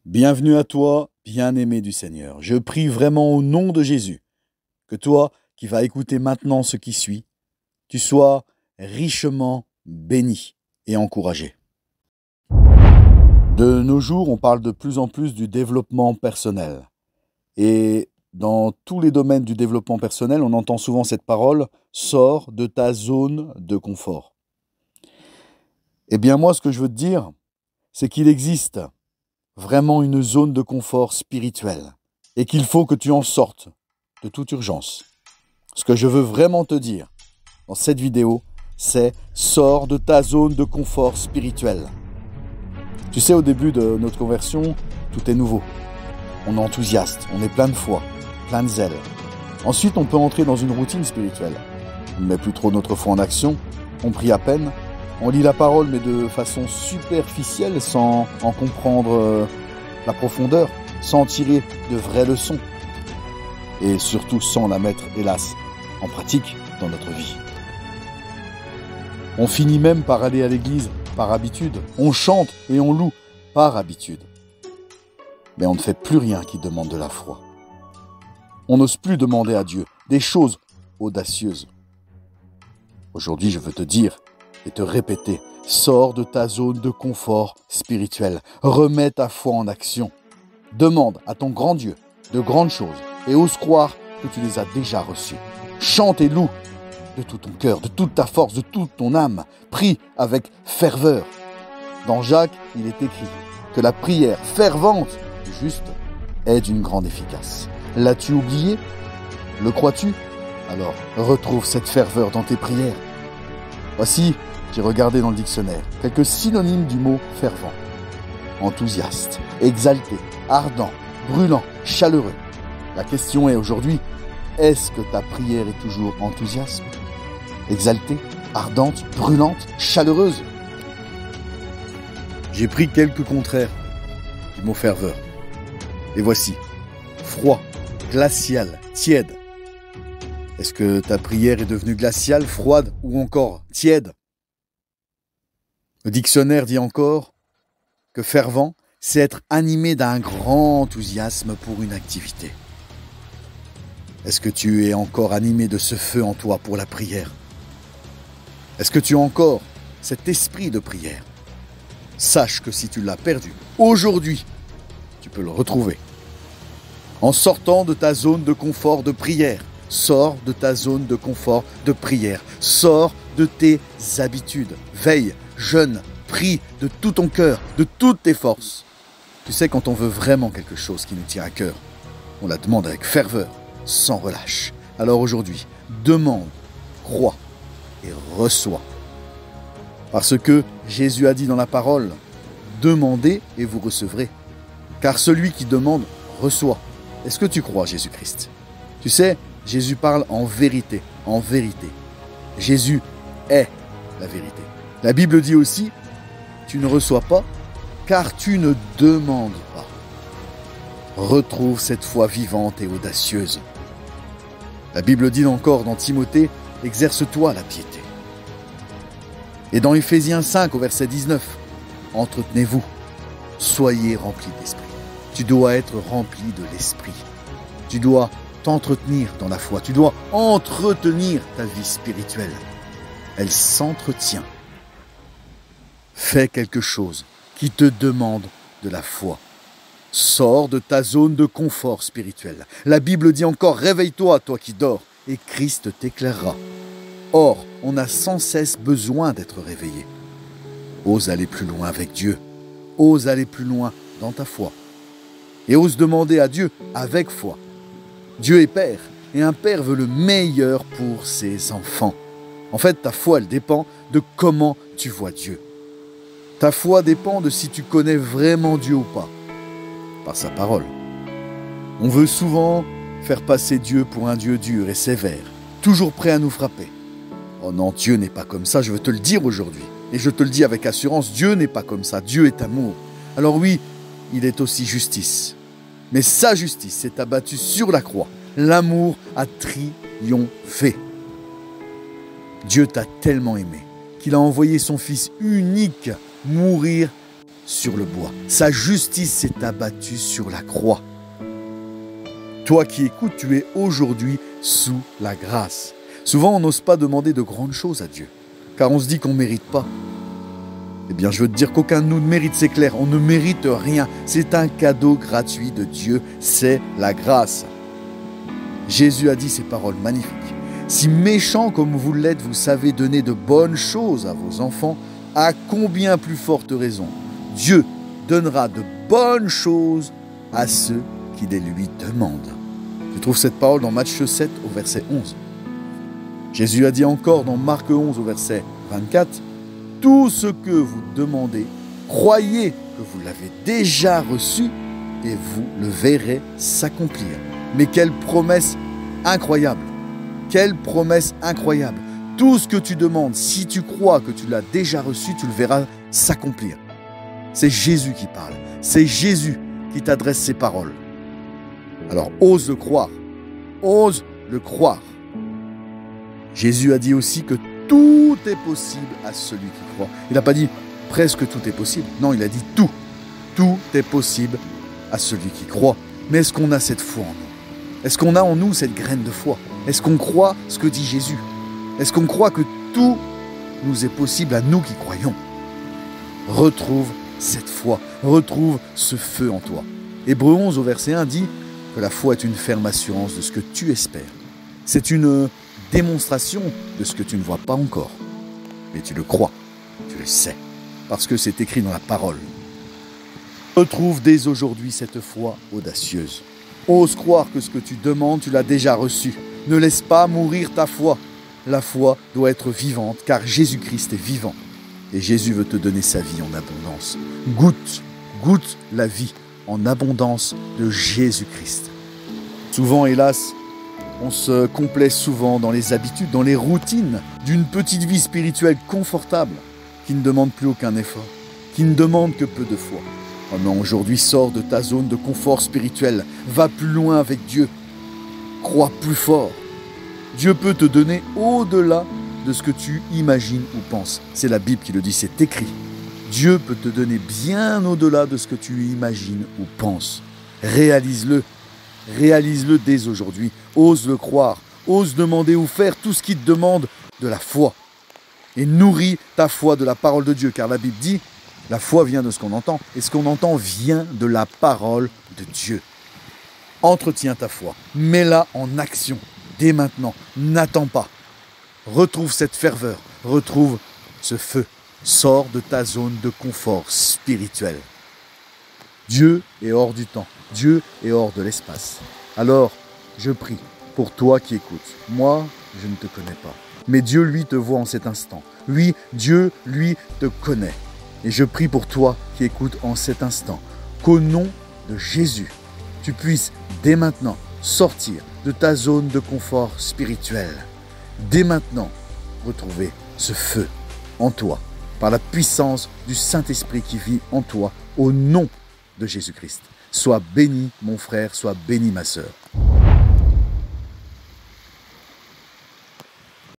Bienvenue à toi, bien-aimé du Seigneur. Je prie vraiment au nom de Jésus que toi, qui vas écouter maintenant ce qui suit, tu sois richement béni et encouragé. De nos jours, on parle de plus en plus du développement personnel. Et dans tous les domaines du développement personnel, on entend souvent cette parole « sors de ta zone de confort ». Eh bien moi, ce que je veux te dire, c'est qu'il existe vraiment une zone de confort spirituel et qu'il faut que tu en sortes de toute urgence. Ce que je veux vraiment te dire dans cette vidéo, c'est sors de ta zone de confort spirituel. Tu sais, au début de notre conversion, tout est nouveau. On est enthousiaste, on est plein de foi, plein de zèle. Ensuite, on peut entrer dans une routine spirituelle. On ne met plus trop notre foi en action, on prie à peine, on lit la parole mais de façon superficielle sans en comprendre la profondeur, sans tirer de vraies leçons et surtout sans la mettre, hélas, en pratique dans notre vie. On finit même par aller à l'église par habitude, on chante et on loue par habitude. Mais on ne fait plus rien qui demande de la foi. On n'ose plus demander à Dieu des choses audacieuses. Aujourd'hui, je veux te dire et te répéter, sors de ta zone de confort spirituel, remets ta foi en action. Demande à ton grand Dieu de grandes choses et ose croire que tu les as déjà reçues. Chante et loue de tout ton cœur, de toute ta force, de toute ton âme. Prie avec ferveur. Dans Jacques, il est écrit que la prière fervente du juste est d'une grande efficace. L'as-tu oublié? Le crois-tu? Alors, retrouve cette ferveur dans tes prières. Voici, j'ai regardé dans le dictionnaire, quelques synonymes du mot fervent. Enthousiaste, exalté, ardent, brûlant, chaleureux. La question est aujourd'hui, est-ce que ta prière est toujours enthousiaste, exaltée, ardente, brûlante, chaleureuse? J'ai pris quelques contraires du mot ferveur. Et voici, froid, glacial, tiède. Est-ce que ta prière est devenue glaciale, froide ou encore tiède? Le dictionnaire dit encore que fervent, c'est être animé d'un grand enthousiasme pour une activité. Est-ce que tu es encore animé de ce feu en toi pour la prière? Est-ce que tu as encore cet esprit de prière? Sache que si tu l'as perdu, aujourd'hui, tu peux le retrouver. En sortant de ta zone de confort de prière, sors de ta zone de confort de prière, sors de tes habitudes, veille, jeûne, prie de tout ton cœur, de toutes tes forces. Tu sais, quand on veut vraiment quelque chose qui nous tient à cœur, on la demande avec ferveur, sans relâche. Alors aujourd'hui, demande, crois et reçois. Parce que Jésus a dit dans la parole, demandez et vous recevrez. Car celui qui demande, reçoit. Est-ce que tu crois Jésus-Christ? Tu sais, Jésus parle en vérité, en vérité. Jésus est la vérité. La Bible dit aussi, tu ne reçois pas, car tu ne demandes pas. Retrouve cette foi vivante et audacieuse. La Bible dit encore dans Timothée, exerce-toi la piété. Et dans Éphésiens 5 au verset 19, entretenez-vous, soyez remplis d'esprit. Tu dois être rempli de l'esprit. Tu dois t'entretenir dans la foi. Tu dois entretenir ta vie spirituelle. Elle s'entretient. Fais quelque chose qui te demande de la foi. Sors de ta zone de confort spirituel. La Bible dit encore, réveille-toi, toi qui dors, et Christ t'éclairera. Or, on a sans cesse besoin d'être réveillé. Ose aller plus loin avec Dieu. Ose aller plus loin dans ta foi. Et ose demander à Dieu avec foi. Dieu est Père, et un Père veut le meilleur pour ses enfants. En fait, ta foi, elle dépend de comment tu vois Dieu. Ta foi dépend de si tu connais vraiment Dieu ou pas, par sa parole. On veut souvent faire passer Dieu pour un Dieu dur et sévère, toujours prêt à nous frapper. Oh non, Dieu n'est pas comme ça, je veux te le dire aujourd'hui. Et je te le dis avec assurance, Dieu n'est pas comme ça, Dieu est amour. Alors oui, il est aussi justice. Mais sa justice s'est abattue sur la croix. L'amour a triomphé. Dieu t'a tellement aimé qu'il a envoyé son Fils unique mourir sur le bois. Sa justice s'est abattue sur la croix. Toi qui écoutes, tu es aujourd'hui sous la grâce. Souvent, on n'ose pas demander de grandes choses à Dieu, car on se dit qu'on ne mérite pas. Eh bien, je veux te dire qu'aucun de nous ne mérite, c'est clair. On ne mérite rien. C'est un cadeau gratuit de Dieu. C'est la grâce. Jésus a dit ces paroles magnifiques. Si méchants comme vous l'êtes, vous savez donner de bonnes choses à vos enfants, à combien plus forte raison Dieu donnera de bonnes choses à ceux qui les lui demandent. Tu trouves cette parole dans Matthieu 7 au verset 11. Jésus a dit encore dans Marc 11 au verset 24, « Tout ce que vous demandez, croyez que vous l'avez déjà reçu et vous le verrez s'accomplir. » Mais quelle promesse incroyable! Quelle promesse incroyable! Tout ce que tu demandes, si tu crois que tu l'as déjà reçu, tu le verras s'accomplir. C'est Jésus qui parle. C'est Jésus qui t'adresse ces paroles. Alors ose le croire. Ose le croire. Jésus a dit aussi que tout est possible à celui qui croit. Il n'a pas dit presque tout est possible. Non, il a dit tout. Tout est possible à celui qui croit. Mais est-ce qu'on a cette foi en nous? Est-ce qu'on a en nous cette graine de foi? Est-ce qu'on croit ce que dit Jésus? Est-ce qu'on croit que tout nous est possible à nous qui croyons? Retrouve cette foi, retrouve ce feu en toi. Hébreux 11 au verset 1 dit que la foi est une ferme assurance de ce que tu espères. C'est une démonstration de ce que tu ne vois pas encore. Mais tu le crois, tu le sais, parce que c'est écrit dans la parole. Retrouve dès aujourd'hui cette foi audacieuse. Ose croire que ce que tu demandes, tu l'as déjà reçu. Ne laisse pas mourir ta foi. La foi doit être vivante, car Jésus-Christ est vivant. Et Jésus veut te donner sa vie en abondance. Goûte la vie en abondance de Jésus-Christ. Souvent, hélas, on se complaît souvent dans les habitudes, dans les routines d'une petite vie spirituelle confortable qui ne demande plus aucun effort, qui ne demande que peu de foi. Oh non, aujourd'hui, sors de ta zone de confort spirituel, va plus loin avec Dieu, crois plus fort. Dieu peut te donner au-delà de ce que tu imagines ou penses. C'est la Bible qui le dit, c'est écrit. Dieu peut te donner bien au-delà de ce que tu imagines ou penses. Réalise-le dès aujourd'hui. Ose le croire, ose demander ou faire tout ce qui te demande de la foi. Et nourris ta foi de la parole de Dieu, car la Bible dit, la foi vient de ce qu'on entend, et ce qu'on entend vient de la parole de Dieu. Entretiens ta foi, mets-la en action. Dès maintenant, n'attends pas. Retrouve cette ferveur, retrouve ce feu. Sors de ta zone de confort spirituel. Dieu est hors du temps, Dieu est hors de l'espace. Alors, je prie pour toi qui écoutes. Moi, je ne te connais pas. Mais Dieu, lui, te voit en cet instant. Oui, Dieu, lui, te connaît. Et je prie pour toi qui écoutes en cet instant, qu'au nom de Jésus, tu puisses dès maintenant sortir de ta zone de confort spirituel. Dès maintenant, retrouver ce feu en toi, par la puissance du Saint-Esprit qui vit en toi, au nom de Jésus-Christ. Sois béni, mon frère, sois béni, ma sœur.